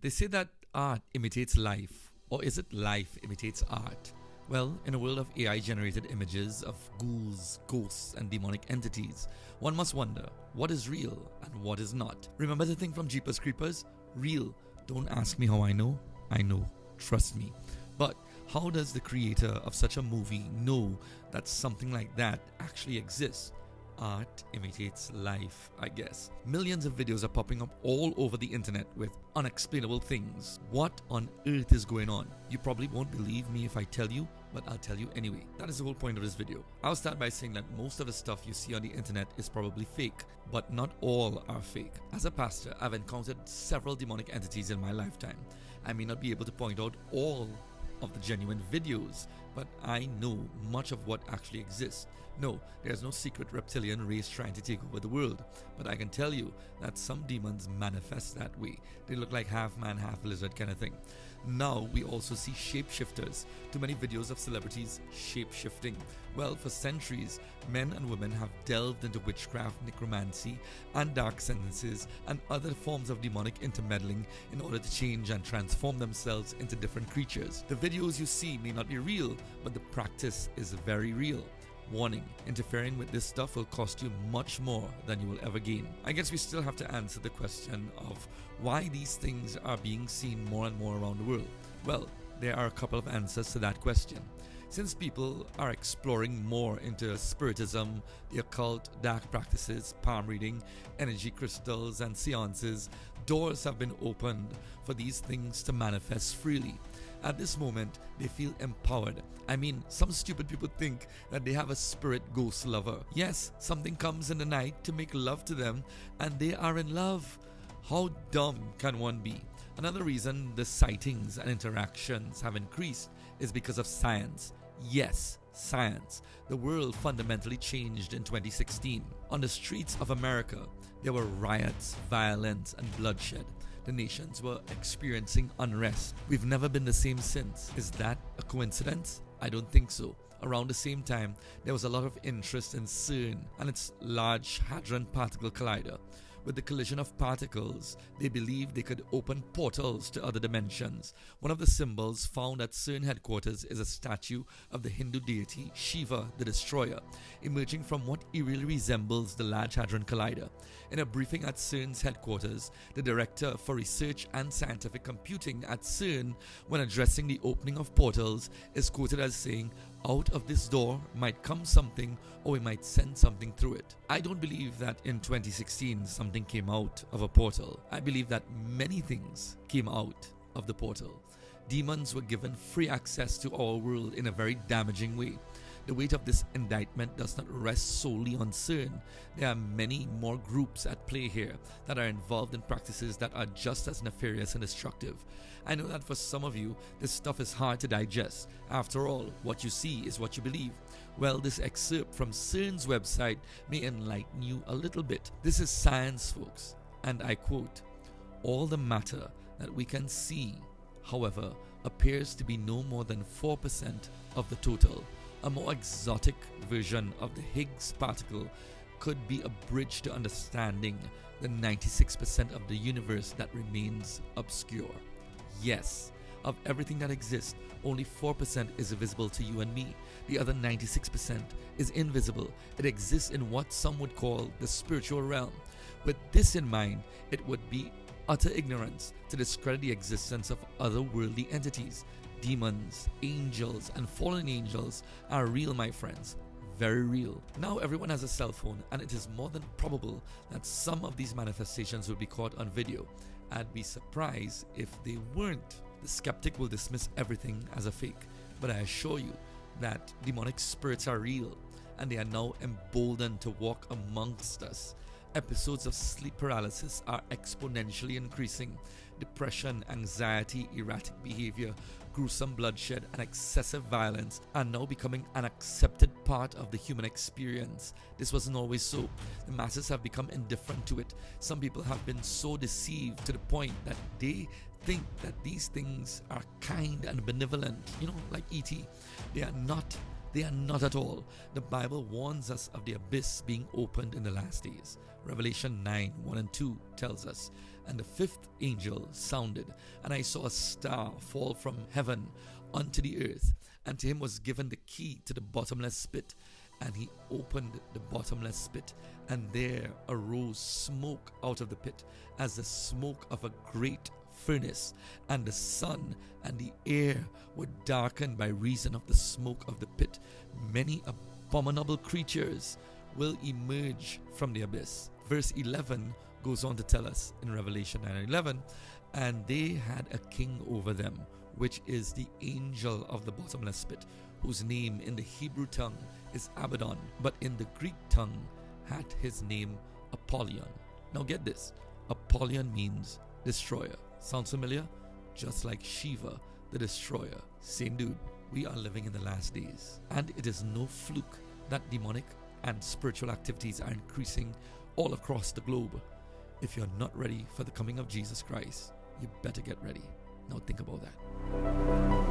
They say that art imitates life, or is it life imitates art? Well, in a world of AI generated images of ghouls, ghosts, and demonic entities, one must wonder what is real and what is not. Remember the thing from Jeepers Creepers? Real. Don't ask me how I know. I know. Trust me. But how does the creator of such a movie know that something like that actually exists? Art imitates life, I guess. Millions of videos are popping up all over the internet with unexplainable things. What on earth is going on? You probably won't believe me if I tell you, but I'll tell you anyway. That is the whole point of this video. I'll start by saying that most of the stuff you see on the internet is probably fake, but not all are fake. As a pastor, I've encountered several demonic entities in my lifetime. I may not be able to point out all of the genuine videos, but I know much of what actually exists. No, there's no secret reptilian race trying to take over the world, but I can tell you that some demons manifest that way. They look like half man, half lizard kind of thing. Now we also see shapeshifters. Too many videos of celebrities shape-shifting. Well, for centuries, men and women have delved into witchcraft, necromancy, and dark sentences, and other forms of demonic intermeddling in order to change and transform themselves into different creatures. The videos you see may not be real, but the practice is very real. Warning, interfering with this stuff will cost you much more than you will ever gain. I guess we still have to answer the question of why these things are being seen more and more around the world. Well, there are a couple of answers to that question. Since people are exploring more into spiritism, the occult, dark practices, palm reading, energy crystals, and seances, doors have been opened for these things to manifest freely. At this moment, they feel empowered. I mean, some stupid people think that they have a spirit ghost lover. Yes, something comes in the night to make love to them, and they are in love. How dumb can one be? Another reason the sightings and interactions have increased is because of science. Yes, science. The world fundamentally changed in 2016. On the streets of America, there were riots, violence, and bloodshed. The nations were experiencing unrest. We've never been the same since. Is that a coincidence? I don't think so. Around the same time, there was a lot of interest in CERN and its Large Hadron Particle Collider. With the collision of particles, they believed they could open portals to other dimensions. One of the symbols found at CERN headquarters is a statue of the Hindu deity Shiva, the Destroyer, emerging from what eerily resembles the Large Hadron Collider. In a briefing at CERN's headquarters, the director for research and scientific computing at CERN, when addressing the opening of portals, is quoted as saying, "Out of this door might come something, or we might send something through it." I don't believe that in 2016 something came out of a portal. I believe that many things came out of the portal. Demons were given free access to our world in a very damaging way. The weight of this indictment does not rest solely on CERN. There are many more groups at play here that are involved in practices that are just as nefarious and destructive. I know that for some of you, this stuff is hard to digest. After all, what you see is what you believe. Well, this excerpt from CERN's website may enlighten you a little bit. This is science, folks, and I quote, "All the matter that we can see, however, appears to be no more than 4% of the total. A more exotic version of the Higgs particle could be a bridge to understanding the 96% of the universe that remains obscure." Yes, of everything that exists, only 4% is visible to you and me. The other 96% is invisible. It exists in what some would call the spiritual realm. With this in mind, it would be utter ignorance to discredit the existence of otherworldly entities. Demons, angels, and fallen angels are real, my friends. Very real. Now everyone has a cell phone, and it is more than probable that some of these manifestations will be caught on video. I'd be surprised if they weren't. The skeptic will dismiss everything as a fake, but I assure you that demonic spirits are real, and they are now emboldened to walk amongst us. Episodes of sleep paralysis are exponentially increasing. Depression, anxiety, erratic behavior, gruesome bloodshed, and excessive violence are now becoming an accepted part of the human experience. This wasn't always so. The masses have become indifferent to it. Some people have been so deceived to the point that they think that these things are kind and benevolent, like E.T. They are not. They are not at all. The Bible warns us of the abyss being opened in the last days. Revelation 9:1 and 2 tells us, And the fifth angel sounded, and I saw a star fall from heaven unto the earth, and to him was given the key to the bottomless pit. And he opened the bottomless pit, and there arose smoke out of the pit, as the smoke of a great furnace, and the sun and the air were darkened by reason of the smoke of the pit. Many abominable creatures will emerge from the abyss. Verse 11 goes on to tell us in Revelation 9:11, and they had a king over them, which is the angel of the bottomless pit, whose name in the Hebrew tongue is Abaddon, but in the Greek tongue had his name Apollyon. Now get this, Apollyon means destroyer. Sounds familiar? Just like Shiva, the destroyer. Same dude. We are living in the last days, and it is no fluke that demonic and spiritual activities are increasing all across the globe. If you're not ready for the coming of Jesus Christ, you better get ready. Now think about that.